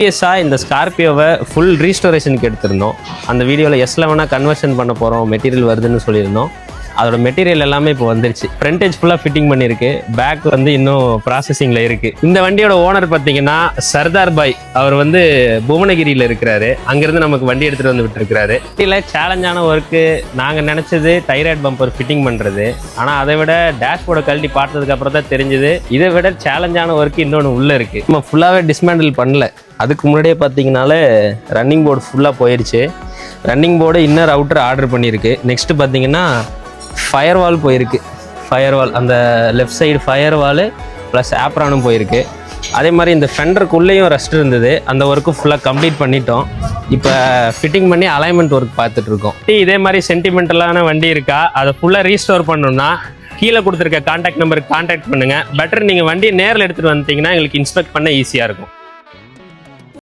ப்ரீவியஸாக இந்த ஸ்கார்பியோவை ஃபுல் ரீஸ்டோரேஷனுக்கு எடுத்திருந்தோம். அந்த வீடியோவில் S11 கன்வர்ஷன் பண்ண போகிறோம், மெட்டீரியல் வருதுன்னு சொல்லியிருந்தோம். அதோட மெட்டீரியல் எல்லாமே இப்போ வந்துருச்சு. ஃப்ரண்டேஜ் ஃபுல்லாக ஃபிட்டிங் பண்ணியிருக்கு, பேக் வந்து இன்னும் ப்ராசஸிங்கில் இருக்குது. இந்த வண்டியோட ஓனர் பார்த்தீங்கன்னா சர்தார் பாய். அவர் வந்து புவனகிரியில் இருக்கிறாரு. அங்கேருந்து நமக்கு வண்டி எடுத்துகிட்டு வந்து விட்டுருக்காரு. இல்லை சேலஞ்சான ஒர்க்கு நாங்கள் நினச்சது டைராய்டு பம்பர் ஃபிட்டிங் பண்ணுறது. ஆனால் அதை விட டேஷ்போர்டை கழட்டி பார்த்ததுக்கு அப்புறம் தான் தெரிஞ்சுது இதை விட சேலஞ்சான ஒர்க்கு இன்னொன்று உள்ளே இருக்குது. நம்ம ஃபுல்லாகவே டிஸ்மேண்டில் பண்ணல. அதுக்கு முன்னாடியே பார்த்தீங்கனாலே ரன்னிங் போர்டு ஃபுல்லாக போயிடுச்சு. Running board inner outer order பண்ணியிருக்கு. நெக்ஸ்ட்டு பார்த்தீங்கன்னா ஃபயர் வால் போயிருக்கு. ஃபயர் வால் அந்த லெஃப்ட் சைடு ஃபயர் வால் ப்ளஸ் ஆப்ரானும் போயிருக்கு. அதே மாதிரி இந்த ஃபெண்டருக்குள்ளேயும் ரெஸ்ட் இருந்தது. அந்த ஒர்க்கும் ஃபுல்லாக கம்ப்ளீட் பண்ணிட்டோம். இப்போ ஃபிட்டிங் பண்ணி அலைன்மெண்ட் ஒர்க் பார்த்துட்ருக்கோம். இதே மாதிரி சென்டிமெண்டலான வண்டி இருக்கா, அதை ஃபுல்லாக ரீஸ்டோர் பண்ணணும்னா கீழே கொடுத்துருக்க கான்டாக்ட் நம்பருக்கு கான்டாக்ட் பண்ணுங்கள். பெட்டர் நீங்கள் வண்டியை நேரில் எடுத்துகிட்டு வந்துட்டிங்கன்னா எங்களுக்கு இன்ஸ்பெக்ட் பண்ண ஈஸியாக இருக்கும்.